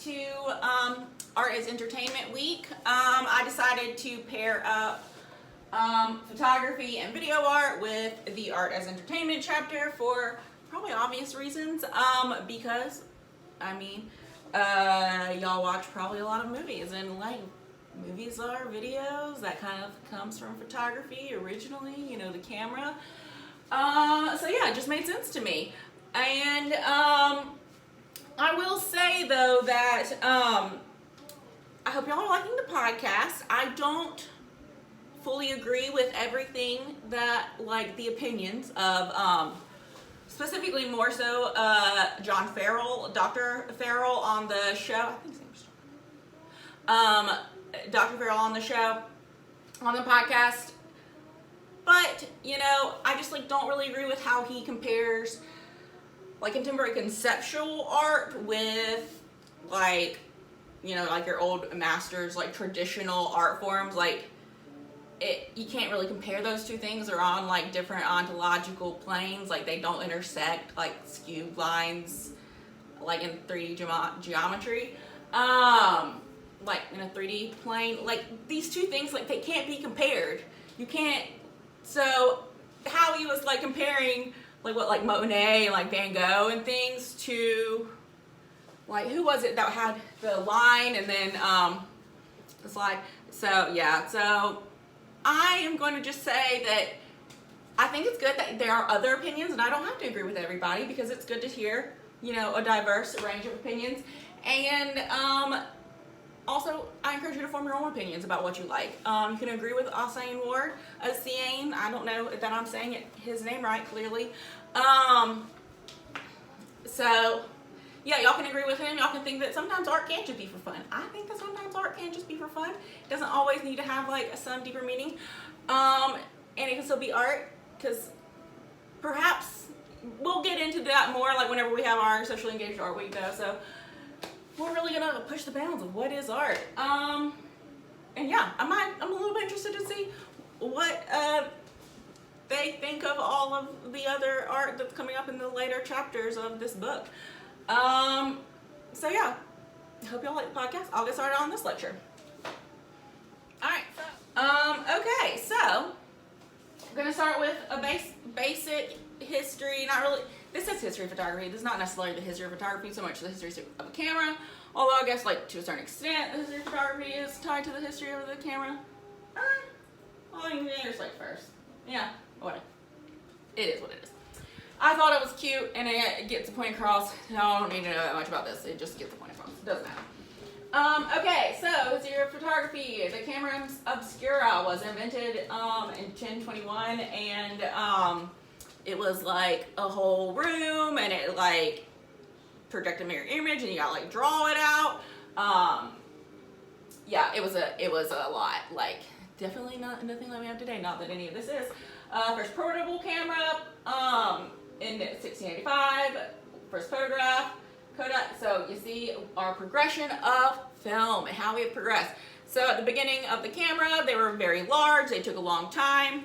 to Art is Entertainment Week. I decided to pair up photography and video art with the Art as Entertainment chapter for probably obvious reasons. Because, I mean, y'all watch probably a lot of movies, and like, movies are videos. That kind of comes from photography originally, you know, the camera. So yeah, it just made sense to me. And I will say though that I hope y'all are liking the podcast. I don't fully agree with everything that, like, the opinions of specifically more so John Farrell, Dr. Farrell on the show. I think his name's John. Dr. Farrell on the show, on the podcast. But, you know, I just like don't really agree with how he compares like contemporary conceptual art with, like, you know, like your old masters, like traditional art forms. Like, you can't really compare those two things. They're on like different ontological planes. Like, they don't intersect, like skewed lines, like in 3D geometry. Like in a 3D plane. Like, these two things, like, they can't be compared. You can't. So how he was like comparing like what, like Monet, like Van Gogh and things to, like, who was it that had the line and then the slide? So yeah, so I am going to just say that I think it's good that there are other opinions, and I don't have to agree with everybody, because it's good to hear, you know, a diverse range of opinions. And also, I encourage you to form your own opinions about what you like. You can agree with Asain Ward, Asain, I don't know that I'm saying his name right, clearly. So, yeah, y'all can agree with him. Y'all can think that sometimes art can just be for fun. I think that sometimes art can just be for fun. It doesn't always need to have, like, some deeper meaning. And it can still be art, because perhaps we'll get into that more, like, whenever we have our socially engaged art week, though. So, we're really gonna push the bounds of what is art. And yeah, I'm a little bit interested to see what they think of all of the other art that's coming up in the later chapters of this book. So yeah, I hope y'all like the podcast. I'll get started on this lecture. Alright, okay, so I'm gonna start with a basic history, not really. This is history of photography. This is not necessarily the history of photography so much the history of a camera, although I guess, like, to a certain extent the history of photography is tied to the history of the camera. Well, you can just like first. Yeah, whatever. It is what it is. I thought it was cute, and it gets the point across. No, I don't need to know that much about this. It just gets the point across. It doesn't matter. Okay, so history of photography. The camera obscura was invented in 1021, and it was like a whole room, and it like project a mirror image, and you gotta like draw it out. Yeah, it was a lot. Like, definitely nothing like we have today. Not that any of this is. First portable camera in 1685. First photograph, Kodak. So you see our progression of film and how we have progressed. So at the beginning of the camera, they were very large. They took a long time.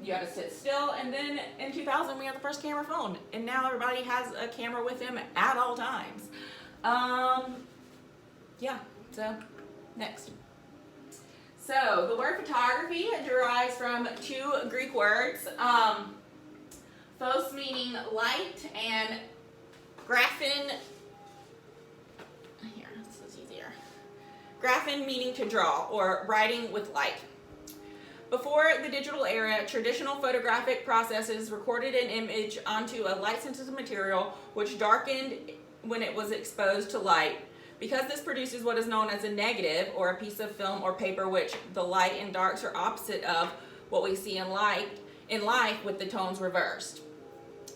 You had to sit still, and then in 2000 we had the first camera phone, and now everybody has a camera with them at all times. Yeah, so next. So the word photography derives from two Greek words, phos meaning light, and graphin, here, this is easier, graphin meaning to draw, or writing with light. Before the digital era, traditional photographic processes recorded an image onto a light-sensitive material which darkened when it was exposed to light. Because this produces what is known as a negative, or a piece of film or paper which the light and darks are opposite of what we see in life with the tones reversed.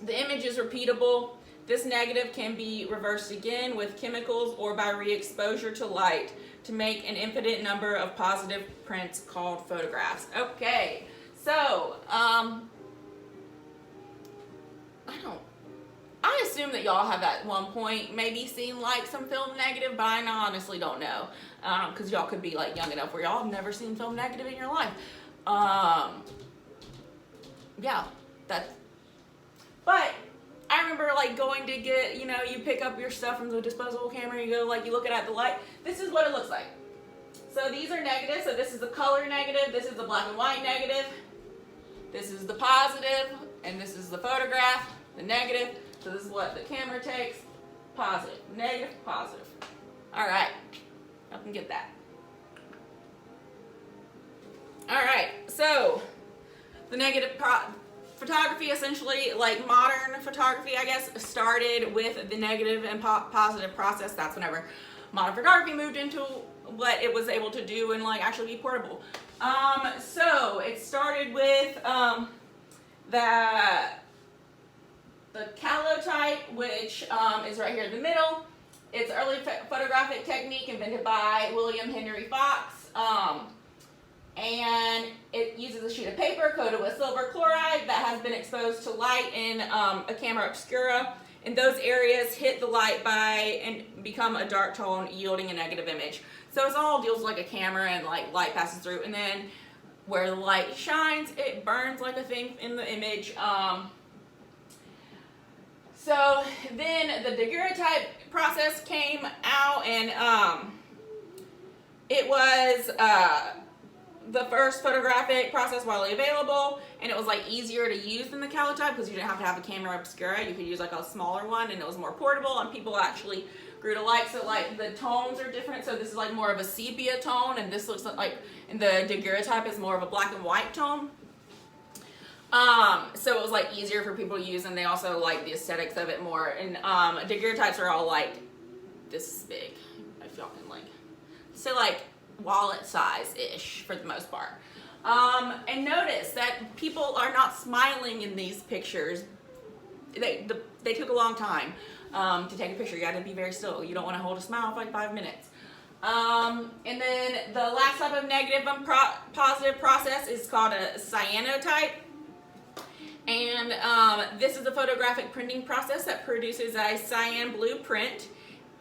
The image is repeatable. This negative can be reversed again with chemicals or by re-exposure to light to make an infinite number of positive prints called photographs. Okay, so I assume that y'all have at one point maybe seen like some film negative, but I honestly don't know, because y'all could be like young enough where y'all have never seen film negative in your life. Yeah, but I remember like going to get, you know, you pick up your stuff from the disposable camera, you go like, you look at the light. This is what it looks like. So these are negative, so this is the color negative, this is the black and white negative, this is the positive, and this is the photograph, the negative. So this is what the camera takes, positive, negative, positive. All right, y'all can get that. All right, so the negative photography, essentially, like modern photography, I guess, started with the negative and positive process. That's whenever modern photography moved into what it was able to do and like actually be portable. So it started with the calotype, which is right here in the middle. It's early photographic technique invented by William Henry Fox. And it uses a sheet of paper coated with silver chloride that has been exposed to light in a camera obscura. And those areas hit the light and become a dark tone, yielding a negative image. So it's all deals like a camera, and like light passes through, and then where the light shines, it burns like a thing in the image. So then the daguerreotype process came out, and it was the first photographic process widely available, and it was like easier to use than the calotype because you didn't have to have a camera obscura. You could use like a smaller one, and it was more portable, and people actually grew to like. So like the tones are different. So this is like more of a sepia tone, and this looks like, and the daguerreotype is more of a black and white tone. So it was like easier for people to use, and they also like the aesthetics of it more. And daguerreotypes are all like this big, if y'all can like, so like wallet size-ish for the most part. And notice that people are not smiling in these pictures. They took a long time to take a picture. You got to be very still. You don't want to hold a smile for like 5 minutes. And then the last type of negative and positive process is called a cyanotype. And this is the photographic printing process that produces a cyan blue print.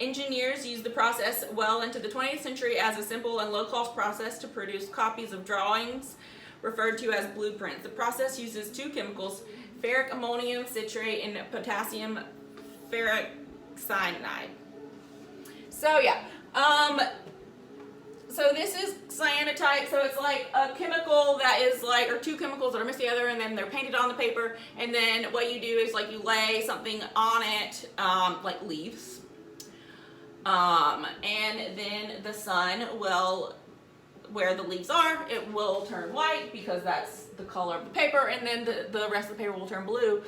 Engineers used the process well into the 20th century as a simple and low-cost process to produce copies of drawings referred to as blueprints. The process uses two chemicals, ferric ammonium citrate and potassium ferricyanide. So yeah, so this is cyanotype. So it's like a chemical that is like, or two chemicals that are mixed together, and then they're painted on the paper. And then what you do is like you lay something on it, like leaves. And then the sun will, where the leaves are, it will turn white because that's the color of the paper, and then the rest of the paper will turn blue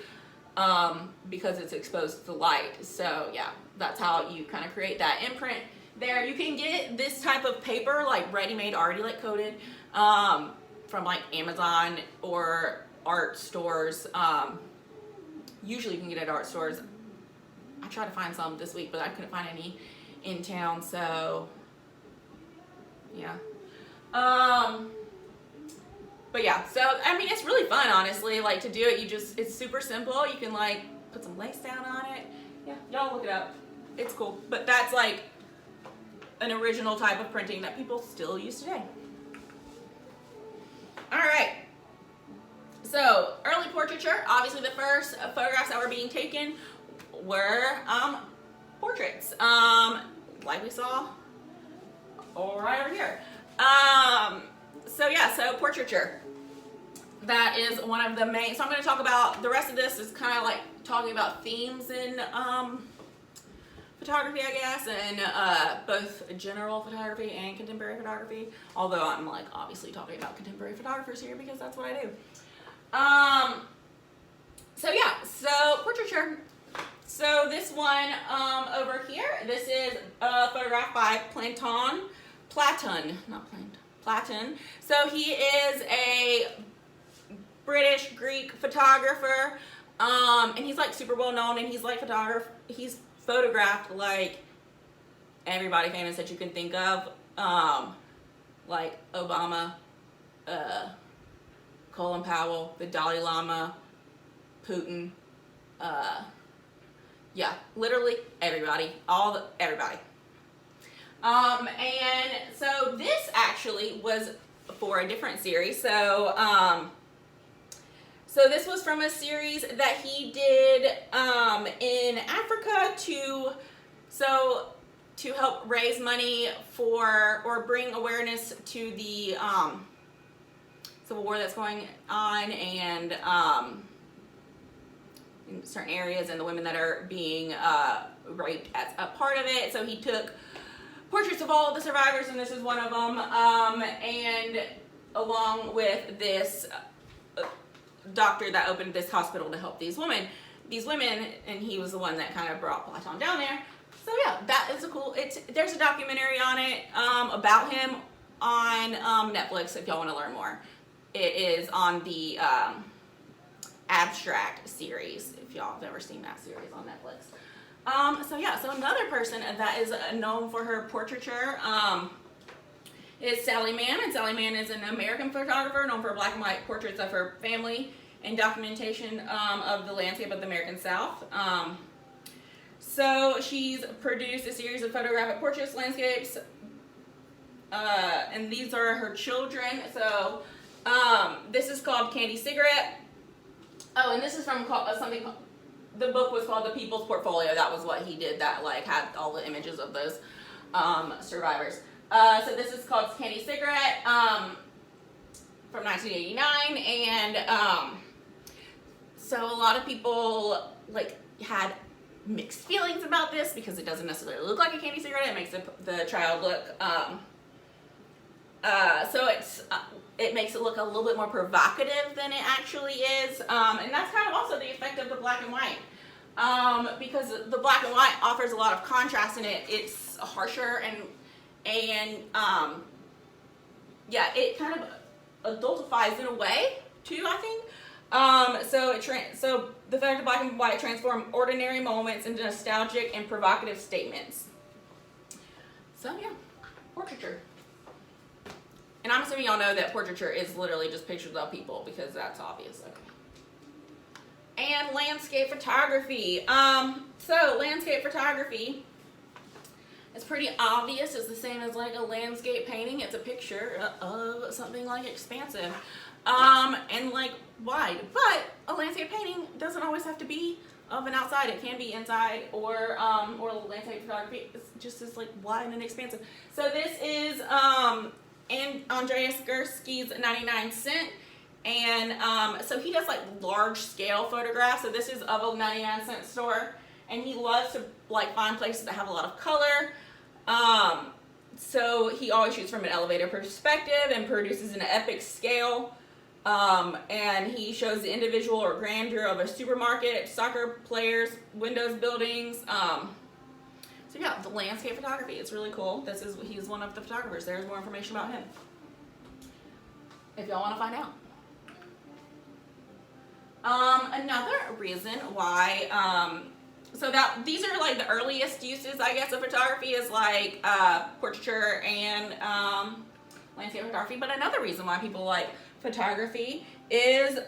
because it's exposed to the light. So yeah, that's how you kind of create that imprint there. You can get this type of paper like ready-made, already like coated, from like Amazon or art stores. Usually you can get it at art stores. I tried to find some this week, but I couldn't find any in town, so yeah. But yeah, so I mean, it's really fun, honestly, like to do it. It's super simple. You can like put some lace down on it. Yeah, y'all look it up. It's cool. But that's like an original type of printing that people still use today. All right. So early portraiture, obviously the first photographs that were being taken were portraits, like we saw right over here. So yeah, so portraiture, that is one of the main, so I'm going to talk about, the rest of this is kind of like talking about themes in photography, I guess, and both general photography and contemporary photography, although I'm like obviously talking about contemporary photographers here because that's what I do. So yeah, so portraiture. So this one over here, this is a photograph by Platon. So he is a British Greek photographer, and he's like super well known, and he's like he's photographed like everybody famous that you can think of, like Obama, Colin Powell, the Dalai Lama, Putin, yeah, literally everybody, everybody. And so this actually was for a different series. So, So this was from a series that he did in Africa to help raise money for or bring awareness to the civil war that's going on, and in certain areas, and the women that are being raped as a part of it. So he took portraits of all of the survivors, and this is one of them, and along with this doctor that opened this hospital to help these women, and he was the one that kind of brought Platon down there. So yeah, that is a cool, there's a documentary on it, about him on Netflix if y'all want to learn more. It is on the Abstract series, if y'all have ever seen that series on Netflix. So yeah, so another person that is known for her portraiture is Sally Mann, and Sally Mann is an American photographer known for black and white portraits of her family and documentation of the landscape of the American South. So she's produced a series of photographic portraits, landscapes, and these are her children. So this is called Candy Cigarette. Oh, and this is from something, the book was called The People's Portfolio. That was what he did, that like had all the images of those survivors. So this is called Candy Cigarette from 1989, and so a lot of people like had mixed feelings about this because it doesn't necessarily look like a candy cigarette. It makes the child look so it makes it look a little bit more provocative than it actually is, and that's kind of also the effect of the black and white, because the black and white offers a lot of contrast in it. It's harsher and yeah, it kind of adultifies in a way too, I think. So the fact of black and white transform ordinary moments into nostalgic and provocative statements. So yeah, portraiture. And I'm assuming y'all know that portraiture is literally just pictures of people, because that's obvious. Okay. And landscape photography. So landscape photography, it's pretty obvious. It's the same as like a landscape painting. It's a picture of something like expansive and like wide. But a landscape painting doesn't always have to be of an outside. It can be inside, or landscape photography is just as like wide and expansive. So this is and Andreas Gursky's 99 Cent, and so he does like large scale photographs. So this is of a 99 cent store, and he loves to like find places that have a lot of color. So he always shoots from an elevator perspective and produces an epic scale. And he shows the individual or grandeur of a supermarket, soccer players, windows, buildings. So yeah, the landscape photography, it's really cool. He's one of the photographers. There's more information about him if y'all want to find out. Another reason why, so that these are like the earliest uses, I guess, of photography is like portraiture and landscape photography. But another reason why people like photography is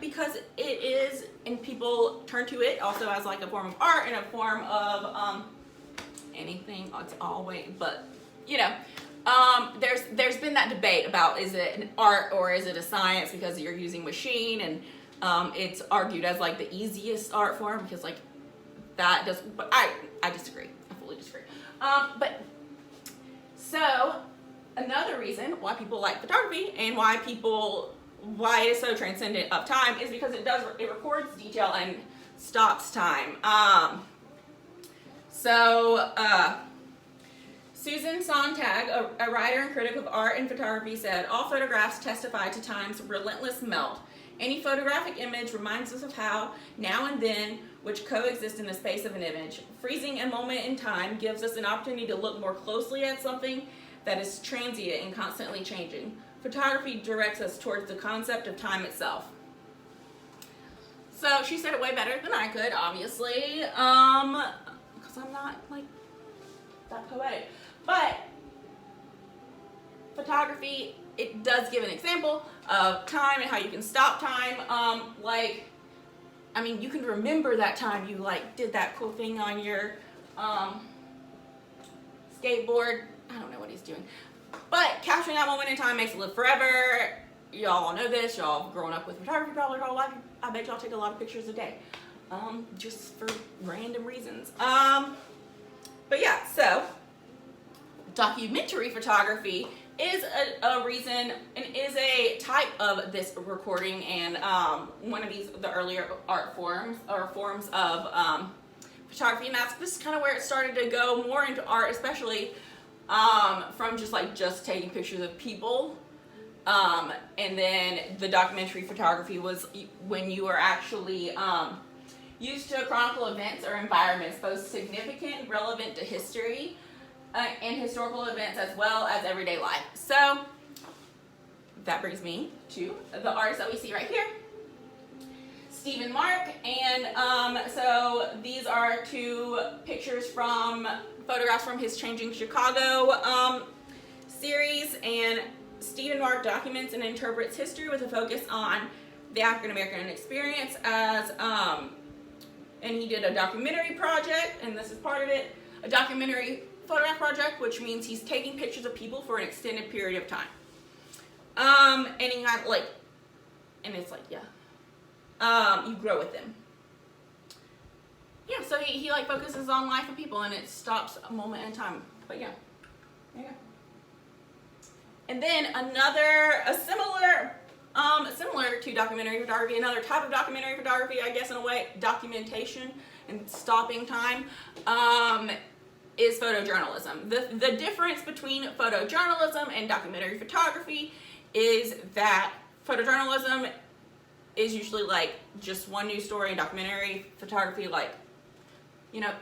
because it is, and people turn to it also as like a form of art and a form of anything. It's always, but you know, there's been that debate about, is it an art or is it a science, because you're using machine, and it's argued as like the easiest art form, because like that does, but I disagree. I fully disagree. But so another reason why people like photography and why it is so transcendent of time is because it records detail and stops time. Susan Sontag, a writer and critic of art and photography, said, "All photographs testify to time's relentless melt. Any photographic image reminds us of how, now and then, which coexist in the space of an image. Freezing a moment in time gives us an opportunity to look more closely at something that is transient and constantly changing. Photography directs us towards the concept of time itself." So she said it way better than I could, obviously, because I'm not like that poetic. But photography, it does give an example of time and how you can stop time. I mean, you can remember that time you like did that cool thing on your skateboard. I don't know what he's doing. But capturing that moment in time makes it live forever. Y'all know this. Y'all grown up with photography probably all life. I bet y'all take a lot of pictures a day, just for random reasons. But yeah, so documentary photography is a reason and is a type of this recording and one of the earlier art forms or forms of photography, and this is kind of where it started to go more into art, especially from just taking pictures of people, and then the documentary photography was when you were actually used to chronicle events or environments both significant and relevant to history and historical events as well as everyday life. So that brings me to the artist that we see right here, Stephen Mark, and so these are two photographs from his Changing Chicago series, and Stephen Mark documents and interprets history with a focus on the African American experience and he did a documentary project, and this is part of it, a documentary photograph project, which means he's taking pictures of people for an extended period of time. And he got and it's you grow with them. Yeah, so he focuses on life of people, and it stops a moment in time. But yeah, there you go. And then similar to documentary photography, another type of documentary photography, I guess in a way, documentation and stopping time, is photojournalism. The difference between photojournalism and documentary photography is that photojournalism is usually just one news story, and documentary photography,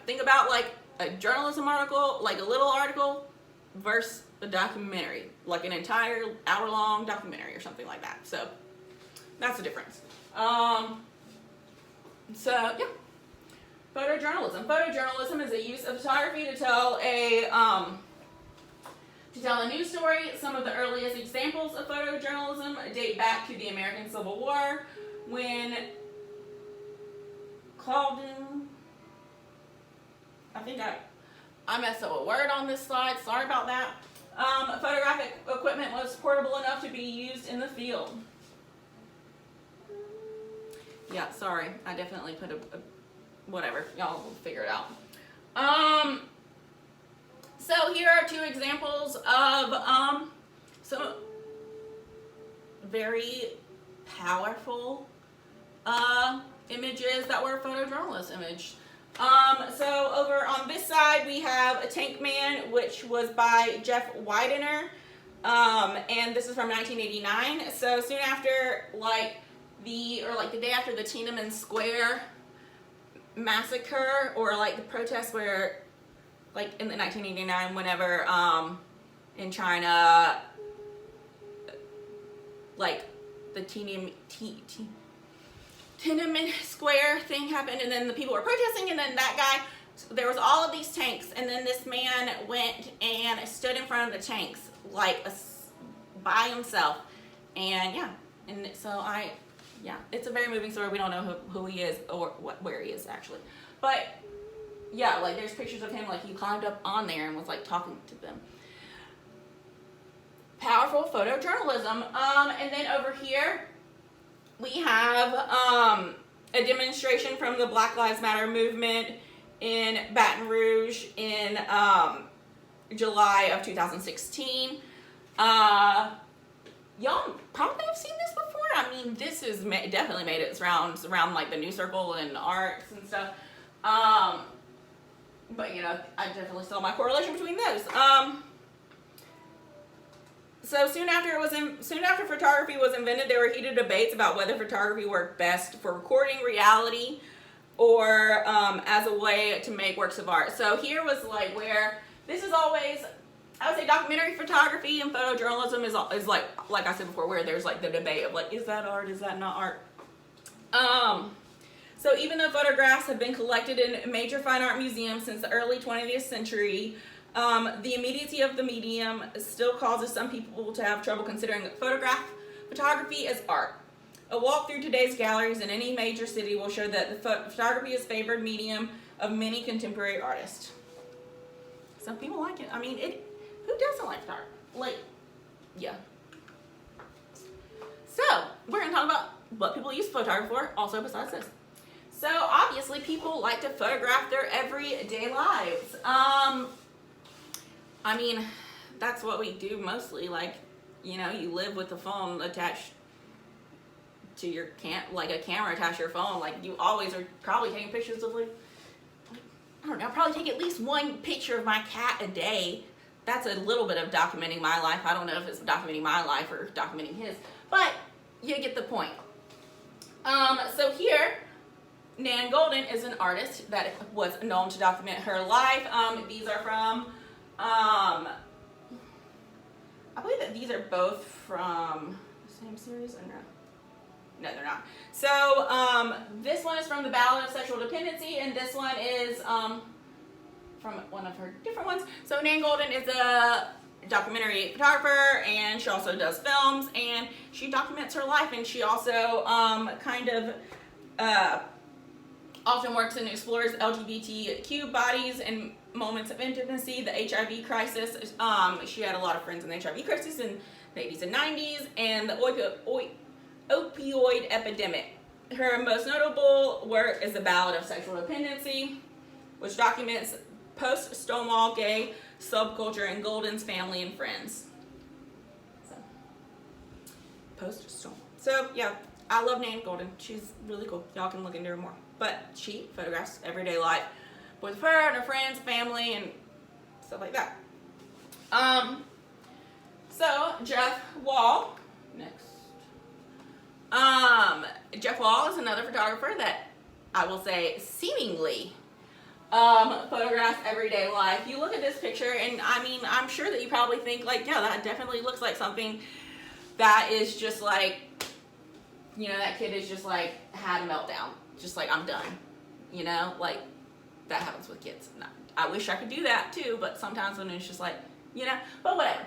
think about a journalism article, a little article, versus a documentary, an entire hour-long documentary or something like that. So that's the difference. So yeah, photojournalism. Photojournalism is a use of photography to tell a news story. Some of the earliest examples of photojournalism date back to the American Civil War, when Claudine, I think I messed up a word on this slide, sorry about that. Photographic equipment was portable enough to be used in the field. Yeah, sorry, I definitely put a whatever, y'all will figure it out. So here are two examples of some very powerful images that were photojournalist images. So over on this side we have A Tank Man, which was by Jeff Widener, and this is from 1989. So soon after, the day after the Tiananmen Square massacre, or the protests where, in the 1989, whenever in China, the Tiananmen Square thing happened, and then the people were protesting, and then that guy, there was all of these tanks, and then this man went and stood in front of the tanks by himself, and it's a very moving story. We don't know who he is or where he is actually, but yeah, there's pictures of him, he climbed up on there and was talking to them. Powerful photojournalism. And then over here we have a demonstration from the Black Lives Matter movement in Baton Rouge in July of 2016. Y'all probably have seen this before. I mean, this is definitely made its rounds around the news circle and arts and stuff. But I definitely saw my correlation between those. So soon after photography was invented, there were heated debates about whether photography worked best for recording reality or as a way to make works of art. So here was where this is always, I would say, documentary photography and photojournalism is like I said before, where there's the debate of is that art, is that not art? So even though photographs have been collected in major fine art museums since the early 20th century, the immediacy of the medium still causes some people to have trouble considering photography as art. A walk through today's galleries in any major city will show that the photography is favored medium of many contemporary artists. Some people like it. I mean, who doesn't like art? Yeah. So, we're going to talk about what people use photography for, also besides this. So obviously people like to photograph their everyday lives. I mean, that's what we do mostly. Like, you know, you live with the phone attached to your like a camera attached to your phone. Like, you always are probably taking pictures of like I don't know, probably take at least one picture of my cat a day. That's a little bit of documenting my life. I don't know if it's documenting my life or documenting his, but you get the point. So here, Nan Goldin is an artist that was known to document her life. These are from, I believe that these are both from the same series, or no? No, they're not. So this one is from The Ballad of Sexual Dependency, and this one is from one of her different ones. So Nan Goldin is a documentary photographer, and she also does films, and she documents her life, and she also kind of often works and explores LGBTQ bodies and moments of intimacy, the HIV crisis. She had a lot of friends in the HIV crisis in the 80s and 90s, and the opioid epidemic. Her most notable work is The Ballad of Sexual Dependency, which documents post-Stonewall gay subculture and Goldin's family and friends. So, post-Stonewall. So, yeah, I love Nan Goldin. She's really cool. Y'all can look into her more. But she photographs everyday life with her and her friends, family, and stuff like that. So, Jeff Wall, next. Jeff Wall is another photographer that I will say seemingly photographs everyday life. You look at this picture, and I mean, I'm sure that you probably think like, yeah, that definitely looks like something that is just like, you know, that kid is just like had a meltdown, just like, I'm done, you know, like that happens with kids. No, I wish I could do that too, but sometimes when it's just like, you know, but whatever.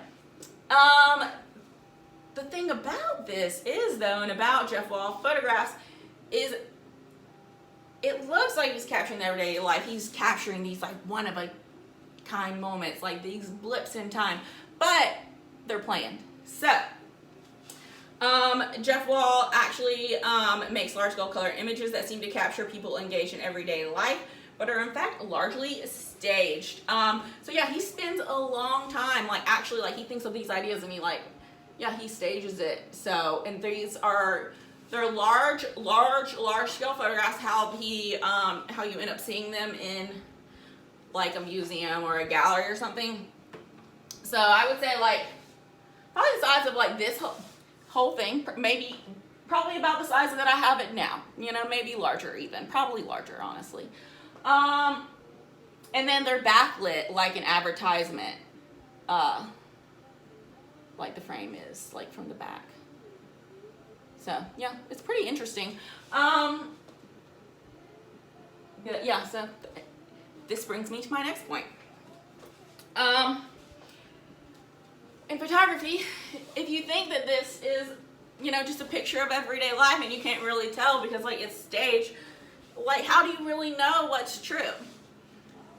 The thing about this is, though, and about Jeff Wall photographs, is it looks like he's capturing everyday life. He's capturing these like one of a kind moments, like these blips in time, but they're planned. So, Jeff Wall actually makes large-scale color images that seem to capture people engaged in everyday life, but are in fact largely staged. So yeah, he spends a long time, like actually, like he thinks of these ideas and he like, yeah, he stages it. So, and they're large scale photographs. How you end up seeing them in like a museum or a gallery or something. So I would say like probably the size of like this whole thing, probably about the size that I have it now. You know, maybe larger even, probably larger, honestly. And then they're backlit like an advertisement. Like the frame is like from the back. So yeah, it's pretty interesting. Yeah, so this brings me to my next point. In photography, if you think that this is, you know, just a picture of everyday life and you can't really tell because like it's staged, like how do you really know what's true?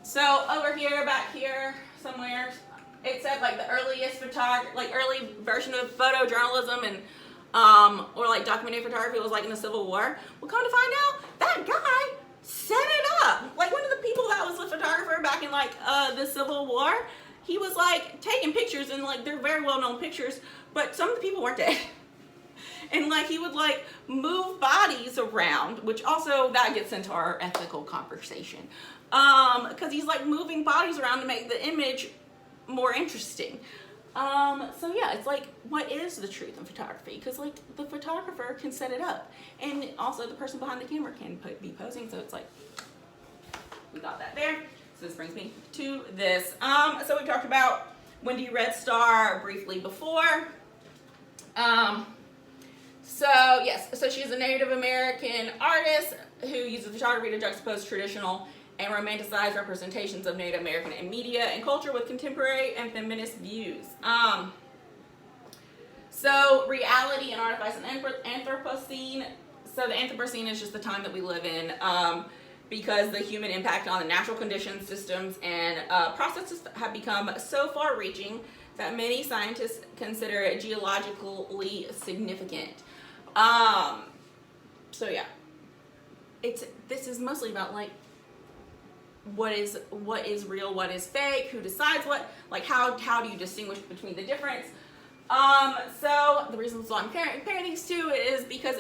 So over here, back here, somewhere, it said like the earliest early version of photojournalism and or like documentary photography was like in the Civil War. Well, come to find out, that guy set it up. Like one of the people that was a photographer back in like the Civil War, he was like taking pictures, and like they're very well known pictures, but some of the people weren't dead. And like he would like move bodies around, which also that gets into our ethical conversation. Because he's like moving bodies around to make the image more interesting. So yeah, it's like, what is the truth in photography? Because like the photographer can set it up, and also the person behind the camera can be posing. So it's like, we got that there. So this brings me to this. So we talked about Wendy Red Star briefly before. So yes, so she's a Native American artist who uses photography to juxtapose traditional and romanticized representations of Native American in media and culture with contemporary and feminist views. So reality and artifice and Anthropocene. So the Anthropocene is just the time that we live in, because the human impact on the natural conditions, systems, and processes have become so far-reaching that many scientists consider it geologically significant. So yeah, this is mostly about like what is real, what is fake, who decides what, like how do you distinguish between the difference. So the reason why I'm comparing these two is because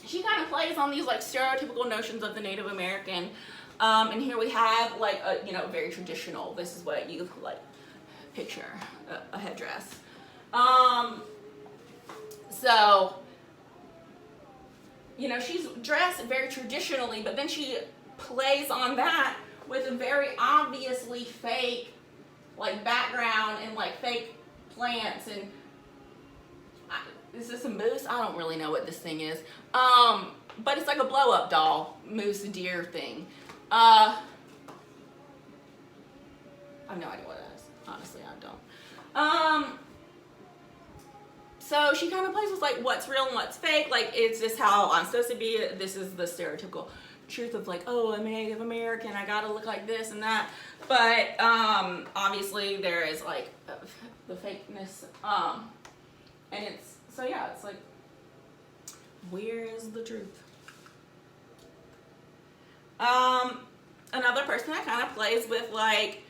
she kind of plays on these like stereotypical notions of the Native American, and here we have like a very traditional. This is what you like picture a headdress. So she's dressed very traditionally, but then she plays on that with a very obviously fake like background and like fake plants and is this a moose? I don't really know what this thing is. But it's like a blow up doll moose deer thing. I have no idea what that is. Honestly, I don't. So she kind of plays with like what's real and what's fake. Like, is this how I'm supposed to be? This is the stereotypical truth of like, oh, I'm a Native American, I gotta look like this and that. But obviously there is like the fakeness. And it's like, where is the truth? Another person that kind of plays with like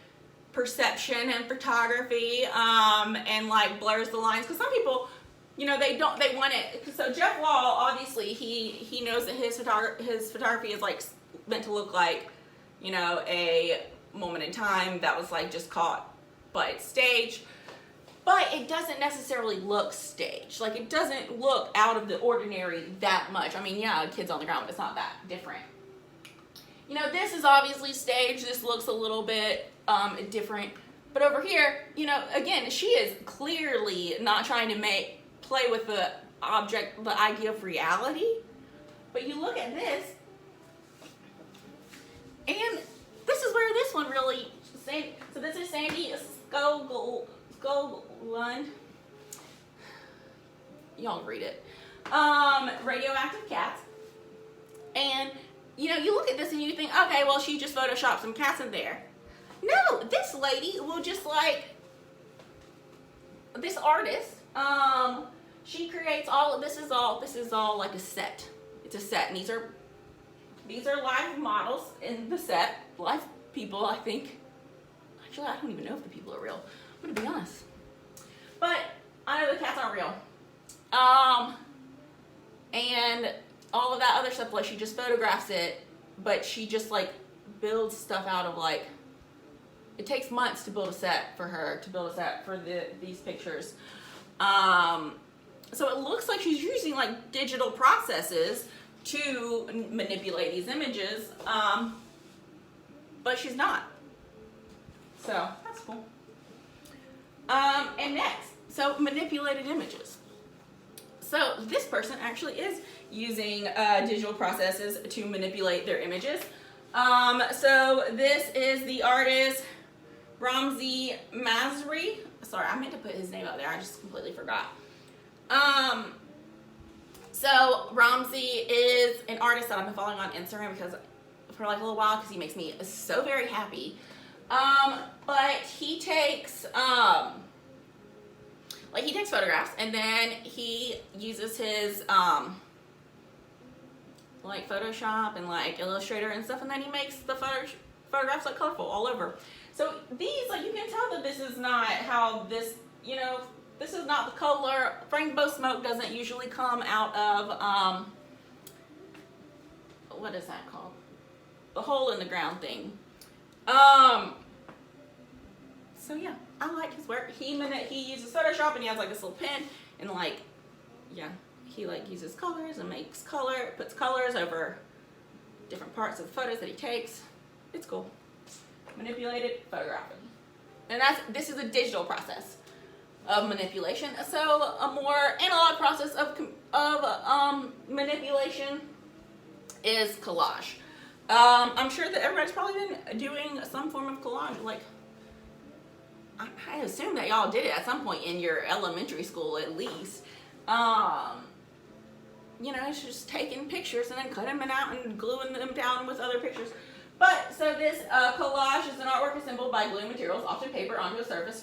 perception and photography, and like blurs the lines, because some people, they want it. So Jeff Wall, obviously, he knows that his photography is like meant to look like, a moment in time that was like just caught by stage. But it doesn't necessarily look staged. Like, it doesn't look out of the ordinary that much. I mean, yeah, kids on the ground, but it's not that different. This is obviously staged. This looks a little bit different. But over here, again, she is clearly not trying to play with the idea of reality. But you look at this, and this is where this one really, so this is Sandy Skoglund. Y'all read it. Radioactive cats. And, you look at this and you think, okay, well, she just photoshopped some cats in there. No, this lady will just like, this artist, she creates this is all like a set. It's a set, and these are live models in the set, live people, I think. Actually, I don't even know if the people are real. I'm gonna be honest. But I know the cats aren't real. And all of that other stuff, like she just photographs it, but she just like builds stuff out of like, it takes months to build a set for her, these pictures. So it looks like she's using like digital processes to manipulate these images, but she's not. So that's cool. And next, so manipulated images. So this person actually is using digital processes to manipulate their images. So this is the artist Ramzi Masri. Sorry, I meant to put his name up there. I just completely forgot. So Ramzi is an artist that I've been following on Instagram for like a little while because he makes me so very happy. But he takes photographs, and then he uses his like Photoshop and like Illustrator and stuff, and then he makes the photographs like colorful all over. So these, like, you can tell that this is not how this, this is not the color. Rainbow smoke doesn't usually come out of what is that called? The hole in the ground thing. So yeah, I like his work. He uses Photoshop, and he has like this little pen, and like, yeah, he like uses colors and puts colors over different parts of the photos that he takes. It's cool. Manipulated photographing. And this is a digital process of manipulation. So a more analog process of manipulation is collage. I'm sure that everybody's probably been doing some form of collage. Like, I assume that y'all did it at some point in your elementary school, at least. It's just taking pictures and then cutting them out and gluing them down with other pictures. But, so this collage is an artwork assembled by gluing materials, often paper, onto a surface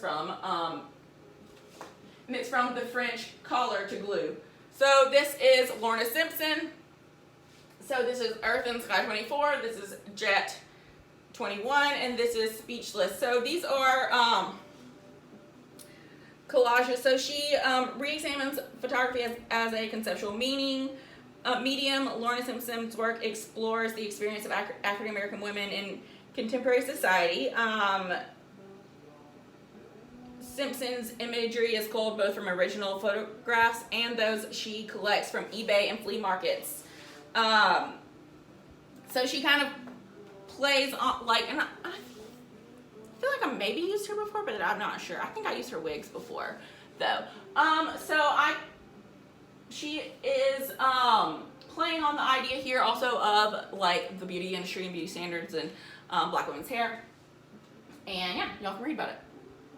and it's from the French coller to glue. So this is Lorna Simpson. So this is Earth and Sky 24. This is Jet 21, and this is Speechless. So these are collages. So she re-examines photography as a conceptual medium. Lorna Simpson's work explores the experience of African American women in contemporary society. Simpson's imagery is culled both from original photographs and those she collects from eBay and flea markets. So she kind of plays on, like, and I feel like I maybe used her before, but I'm not sure. I think I used her wigs before, though. She is playing on the idea here also of like the beauty industry and beauty standards and black women's hair. And yeah, y'all can read about it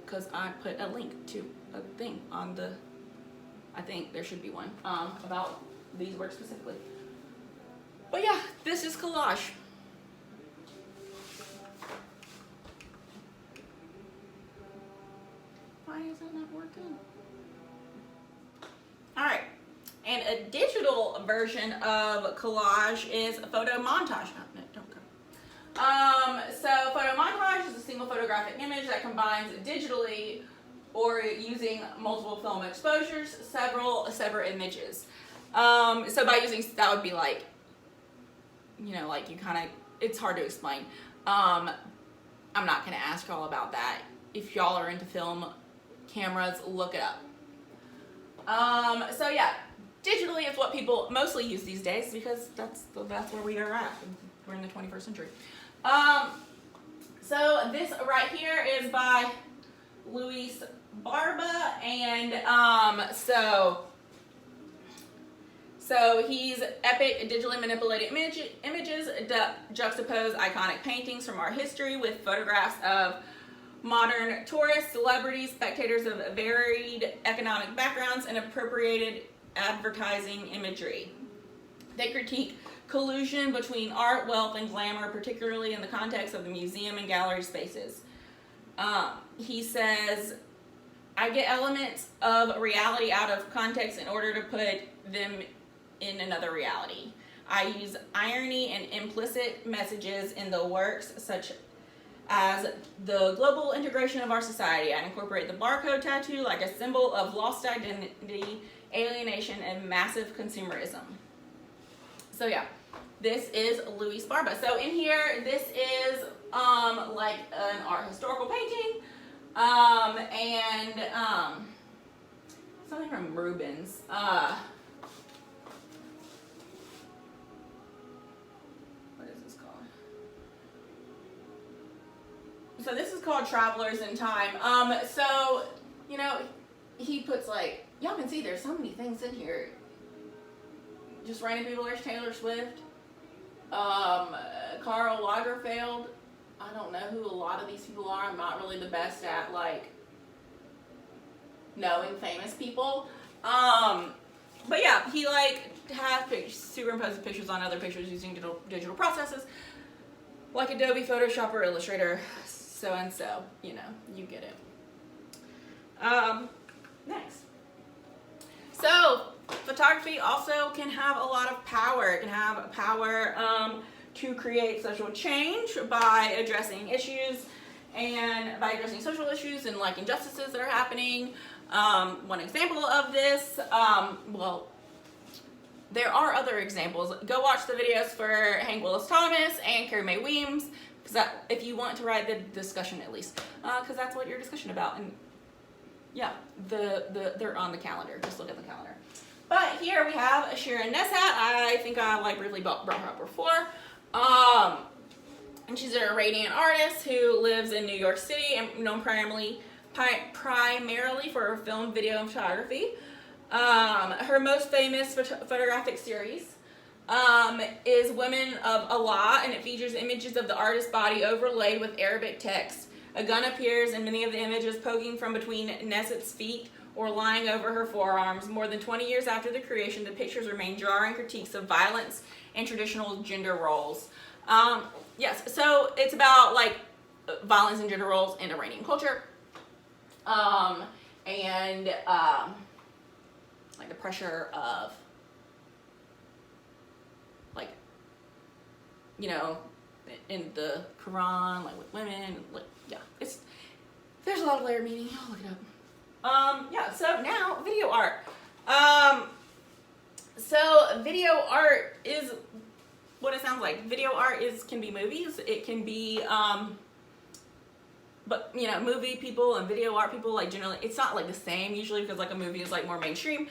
because I put a link to a thing on the, I think there should be one about these works specifically. But yeah, this is collage. Why is it not working? All right, and a digital version of collage is a photo montage. Oh, no, don't go. So photo montage is a single photographic image that combines digitally or using multiple film exposures, several separate images. So by using, that would be like, you know, like you kind of, it's hard to explain. I'm not going to ask y'all about that. If y'all are into film cameras, look it up. So yeah, digitally is what people mostly use these days because that's where we are at. We're in the 21st century. So this right here is by Luis Barba, and so he's epic digitally manipulated images juxtapose iconic paintings from art history with photographs of modern tourists, celebrities, spectators of varied economic backgrounds, and appropriated advertising imagery. They critique collusion between art, wealth, and glamour, particularly in the context of the museum and gallery spaces. He says, I get elements of reality out of context in order to put them in another reality. I use irony and implicit messages in the works, such as the global integration of our society. I incorporate the barcode tattoo like a symbol of lost identity, alienation, and massive consumerism. So yeah, this is Luis Barba. So in here, this is like an art historical painting, and something from Rubens. So this is called Travelers in Time. So, you know, he puts like, y'all can see there's so many things in here. Just random people, there's Taylor Swift, Karl Lagerfeld. I don't know who a lot of these people are. I'm not really the best at like knowing famous people. But yeah, he like has superimposes pictures on other pictures using digital processes like Adobe Photoshop or Illustrator. So and so, you know, you get it. Next. So, photography also can have a lot of power. It can have power to create social change by addressing issues and by addressing social issues and like injustices that are happening. One example of this, well, there are other examples. Go watch the videos for Hank Willis Thomas and Carrie Mae Weems. If you want to ride the discussion at least, because that's what your discussion about, and yeah, they're on the calendar. Just look at the calendar. But here we have Sharon Neshat. I think I like briefly brought her up before, and she's an Iranian artist who lives in New York City and known primarily for her film, video, and photography. Her most famous photographic series is Women of Allah, and it features images of the artist's body overlaid with Arabic text. A gun appears in many of the images, poking from between Neshat's feet or lying over her forearms. More than 20 years after the creation, the pictures remain jarring critiques of violence and traditional gender roles. Yes, so it's about like violence and gender roles in Iranian culture. like the pressure of, like, you know, in the Quran, like with women, like, yeah, there's a lot of layer meaning. I'll look it up. Yeah, so now video art. So video art is what it sounds like. Video art can be movies. It can be, but you know, movie people and video art people, like generally, it's not like the same usually because like a movie is like more mainstream.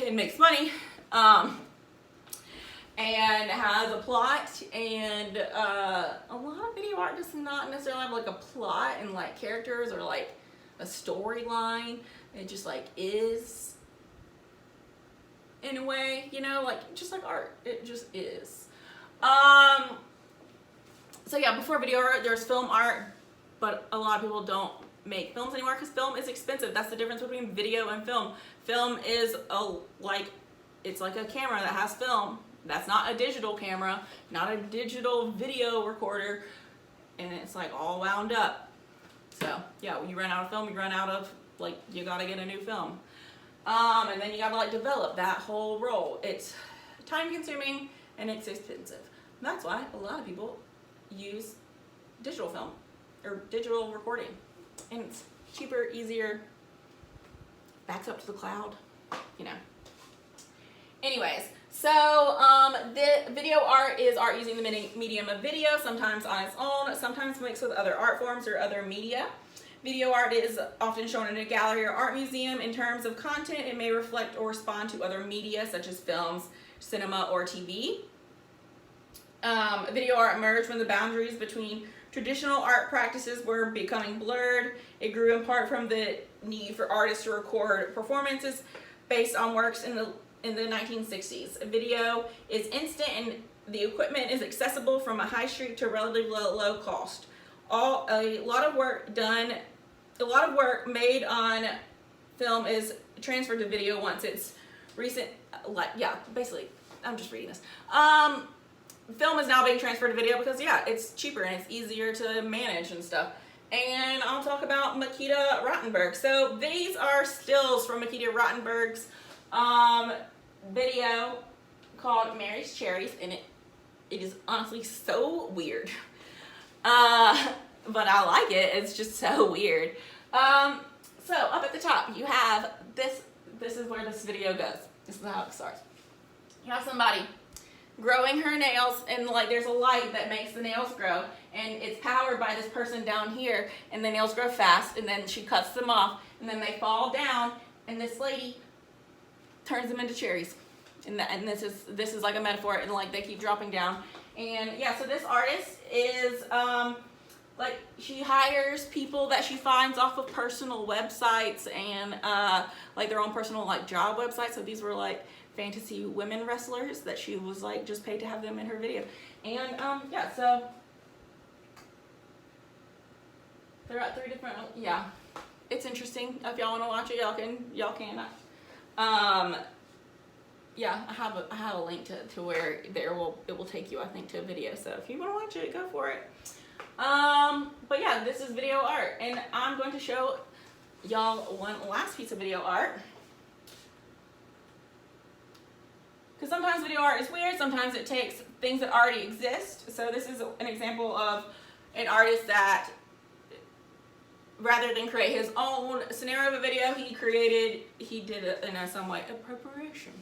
It makes money, and has a plot, and a lot of video art does not necessarily have like a plot and like characters or like a storyline. It just like is, in a way, you know, like just like art. It just is. So yeah, before video art, there's film art, but a lot of people don't make films anymore because film is expensive. That's the difference between video and film. Film is it's like a camera that has film. That's not a digital camera, not a digital video recorder, and it's like all wound up. So yeah, when you run out of film, you run out of, like, you gotta get a new film. And then you gotta like develop that whole roll. It's time consuming and it's expensive. And that's why a lot of people use digital film or digital recording. And it's cheaper, easier, backs up to the cloud, you know. Anyways, so the video art is art using the medium of video, sometimes on its own, sometimes mixed with other art forms or other media. Video art is often shown in a gallery or art museum. In terms of content, it may reflect or respond to other media such as films, cinema, or TV. Video art emerged when the boundaries between traditional art practices were becoming blurred. It grew in part from the need for artists to record performances based on works in the 1960s. Video is instant and the equipment is accessible from a high street to relatively low cost. A lot of work made on film is transferred to video once it's recent, basically, I'm just reading this. Film is now being transferred to video because, yeah, it's cheaper and it's easier to manage and stuff. And I'll talk about Makita Rottenberg. So these are stills from Makita Rottenberg's video called Mary's Cherries, and it is honestly so weird. But I like it. It's just so weird. So up at the top, you have this. This is where this video goes. This is how it starts. You have somebody growing her nails, and like there's a light that makes the nails grow, and it's powered by this person down here, and the nails grow fast, and then she cuts them off, and then they fall down, and this lady turns them into cherries. And this is like a metaphor, and like they keep dropping down. And yeah, so this artist is like, she hires people that she finds off of personal websites and like their own personal like job websites. So these were like fantasy women wrestlers that she was like just paid to have them in her video. And yeah, so they're at 3 different, yeah, it's interesting. If y'all want to watch it, y'all can. Yeah, I have a link to where it will take you, I think, to a video. So if you want to watch it, go for it. But yeah, this is video art, and I'm going to show y'all one last piece of video art. Because sometimes video art is weird, sometimes it takes things that already exist. So this is an example of an artist that, rather than create his own scenario of a video, he did it in some way of preparation.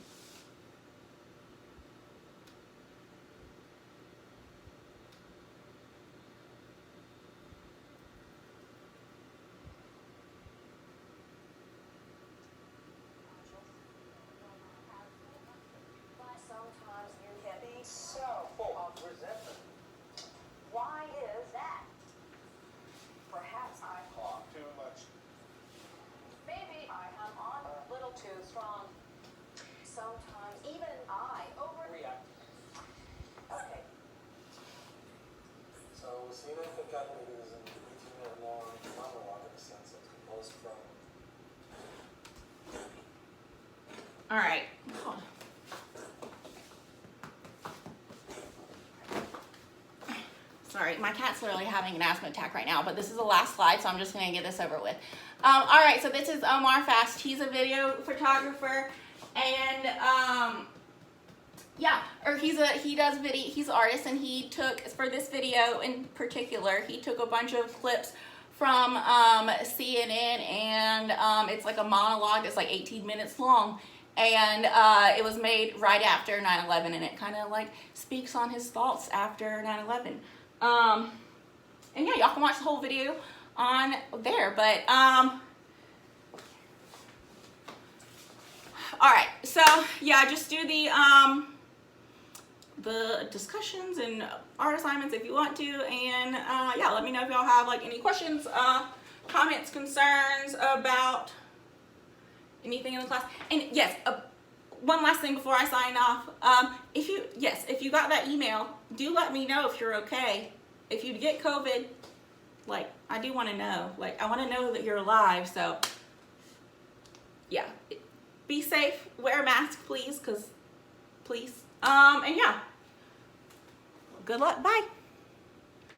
All right. Sorry, my cat's literally having an asthma attack right now, but this is the last slide, so I'm just going to get this over with. All right, so this is Omar Fast. He's a video photographer, And yeah, or he does video, he's an artist, and he took, for this video in particular, he took a bunch of clips from CNN, and it's like a monologue that's like 18 minutes long, and it was made right after 9/11, and it kind of like speaks on his thoughts after 9/11. And yeah, y'all can watch the whole video on there, but all right, so yeah, just do the discussions and art assignments if you want to, and yeah, let me know if y'all have like any questions, comments, concerns about anything in the class. And yes, one last thing before I sign off, if you got that email, do let me know if you're okay. If you get COVID, like, I do want to know. Like, I want to know that you're alive, so yeah, be safe, wear a mask, please, and yeah, good luck, bye.